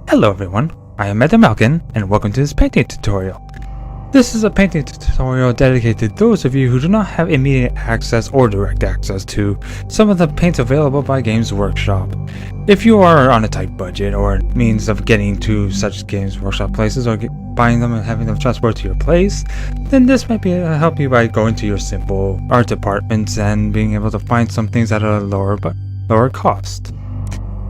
Hello everyone, I am Malkin, and welcome to this painting tutorial. This is a painting tutorial dedicated to those of you who do not have immediate access or direct access to some of the paints available by Games Workshop. If you are on a tight budget or means of getting to such Games Workshop places or buying them and having them transported to your place, then this might be help you by going to your simple art departments and being able to find some things at a lower cost.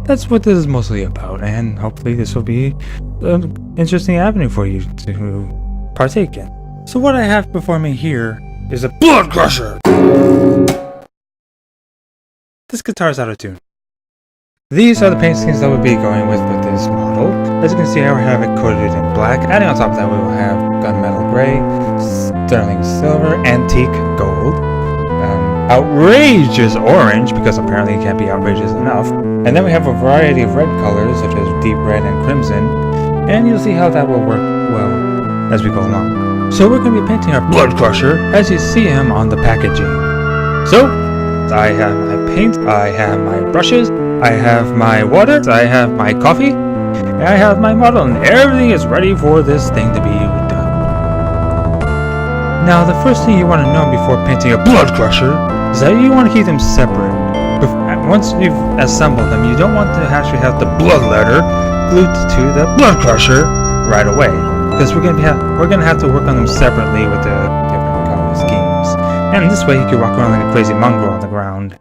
That's what this is mostly about, and hopefully this will be an interesting avenue for you to partake in. So what I have before me here is a Blood Crusher! This guitar is out of tune. These are the paint schemes that we'll be going with this model. As you can see, I have it coated in black. Adding on top of that, we will have gunmetal gray, sterling silver, antique gold, outrageous orange, because apparently it can't be outrageous enough. And then we have a variety of red colors, such as deep red and crimson, and you'll see how that will work well as we go along. So we're going to be painting our Blood Crusher as you see him on the packaging. So, I have my paint, I have my brushes, I have my water, I have my coffee, and I have my model, and everything is ready for this thing to be done. Now, the first thing you want to know before painting a Blood Crusher is that you want to keep them separate. Once you've assembled them, you don't want to actually have the blood letter glued to the Blood Crusher right away, because we're gonna have to work on them separately with the different color schemes. And this way, you can walk around like a crazy mongrel on the ground.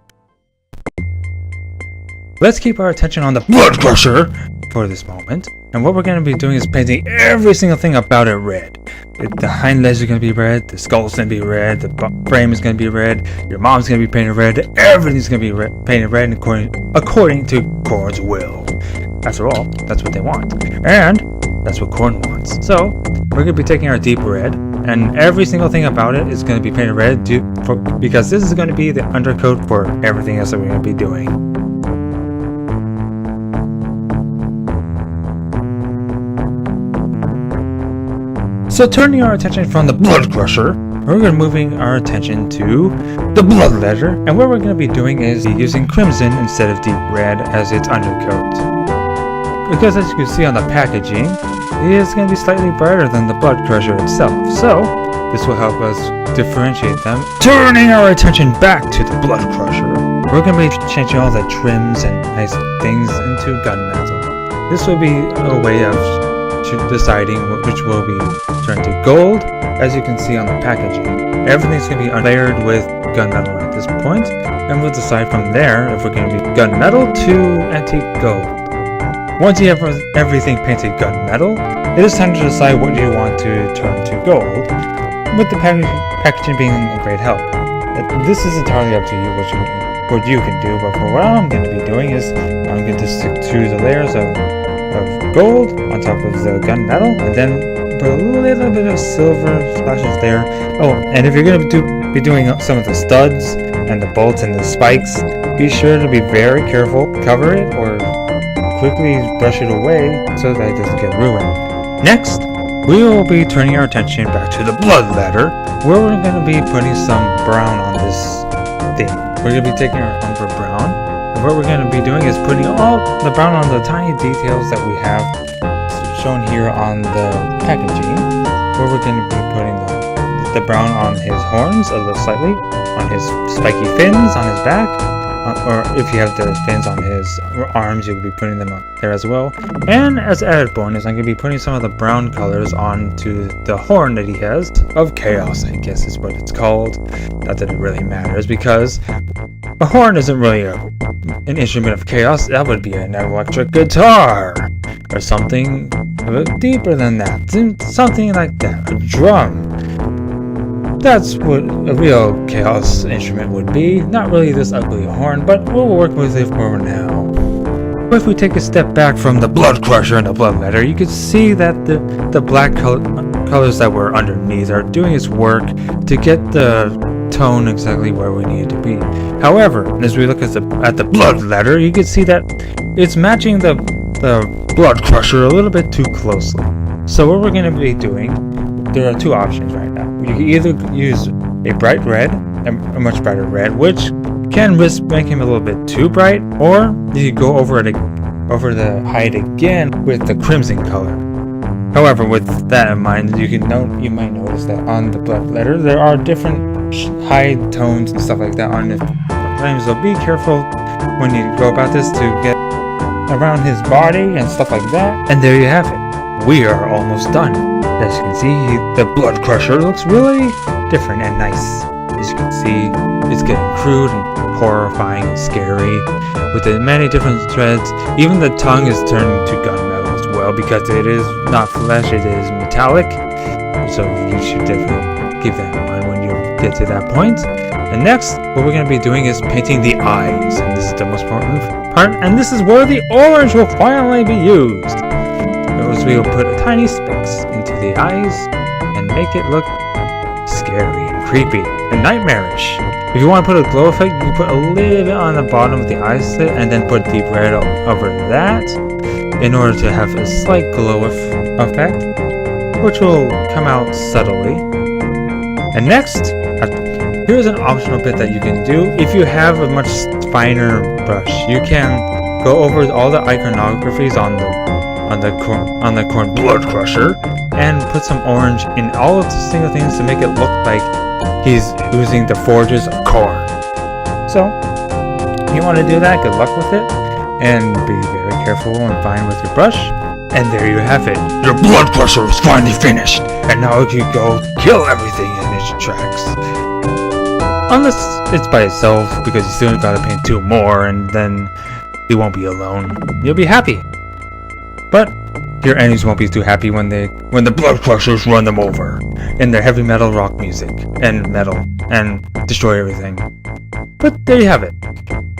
Let's keep our attention on the Blood Crusher for this moment, and what we're going to be doing is painting every single thing about it red. The hind legs are going to be red, the skull's going to be red, the frame is going to be red, your mom's going to be painted red, everything's going to be painted red according to Khorne's will. After all, that's what they want, and that's what Khorne wants. So, we're going to be taking our deep red, and every single thing about it is going to be painted red because this is going to be the undercoat for everything else that we're going to be doing. So turning our attention from the Blood Crusher, we're going to be moving our attention to the blood letter, and what we're going to be doing is using crimson instead of deep red as its undercoat. Because as you can see on the packaging, it is going to be slightly brighter than the Blood Crusher itself, so this will help us differentiate them. Turning our attention back to the Blood Crusher, we're going to be changing all the trims and nice things into gunmetal. This will be a way of deciding which will be turned to gold, as you can see on the packaging. Everything's going to be layered with gunmetal at this point, and we'll decide from there if we're going to be gunmetal to antique gold. Once you have everything painted gunmetal, it is time to decide what you want to turn to gold, with the packaging being a great help. This is entirely up to you what you can do, but for what I'm going to be doing is I'm going to stick to the layers of gold on top of the gunmetal, and then put a little bit of silver splashes there. Oh, and if you're going to be doing some of the studs and the bolts and the spikes, be sure to be very careful. Cover it or quickly brush it away so that it doesn't get ruined. Next, we will be turning our attention back to the blood letter, where we're going to be putting some brown on this thing. We're going to be taking our umber brown. What we're going to be doing is putting all the brown on the tiny details that we have shown here on the packaging, where we're going to be putting the brown on his horns a little slightly, on his spiky fins on his back, or if you have the fins on his arms, you'll be putting them up there as well. And as added bonus, I'm going to be putting some of the brown colors onto the horn that he has of chaos, I guess is what it's called. Not that it really matters, because a horn isn't really an instrument of chaos. That would be an electric guitar, or something a bit deeper than that, something like that, a drum. That's what a real chaos instrument would be, not really this ugly horn, but we'll work with it for now. If we take a step back from the Blood Crusher and the blood letter, you can see that the black colors that were underneath are doing its work to get the tone exactly where we need it to be. However, as we look at the blood letter, you can see that it's matching the Blood Crusher a little bit too closely. So what we're going to be doing, there are two options right now. You can either use a bright red, a much brighter red, which can risk making him a little bit too bright, or you can go over it over the hide again with the crimson color. However, with that in mind, you might notice that on the blood letter there are different hide tones and stuff like that on the flames. So be careful when you go about this to get around his body and stuff like that. And there you have it. We are almost done. As you can see, the Blood Crusher looks really different and nice. As you can see, it's getting crude and horrifying and scary with the many different threads. Even the tongue is turning to gunmetal as well because it is not flesh, it is metallic. So you should definitely keep that in mind when you get to that point. And next, what we're going to be doing is painting the eyes. And this is the most important part. And this is where the orange will finally be used. We will put tiny specks into the eyes and make it look scary and creepy and nightmarish. If you want to put a glow effect, you can put a little bit on the bottom of the eye slit and then put deep red over that in order to have a slight glow effect, which will come out subtly. And next, here's an optional bit that you can do. If you have a much finer brush, you can go over all the iconographies on the Khorne Blood Crusher and put some orange in all of the single things to make it look like he's using the forges of Khorne. So, if you want to do that, good luck with it, and be very careful and fine with your brush. And there you have it. Your Blood Crusher is finally finished, and now you can go kill everything in its tracks. Unless it's by itself, because you still gotta paint 2 more, and then you won't be alone. You'll be happy. But your enemies won't be too happy when the Blood Crushers run them over in their heavy metal rock music and metal and destroy everything. But there you have it.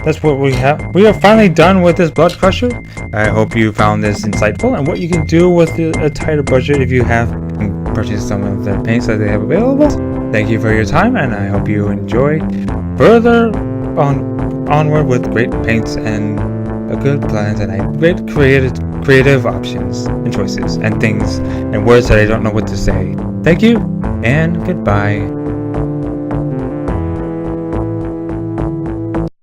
That's what we have. We are finally done with this Blood Crusher. I hope you found this insightful and what you can do with a tighter budget if you have purchased some of the paints that they have available. Thank you for your time, and I hope you enjoy further onward with great paints and a good plan tonight. Great creative options and choices and things and words that I don't know what to say. Thank you and goodbye.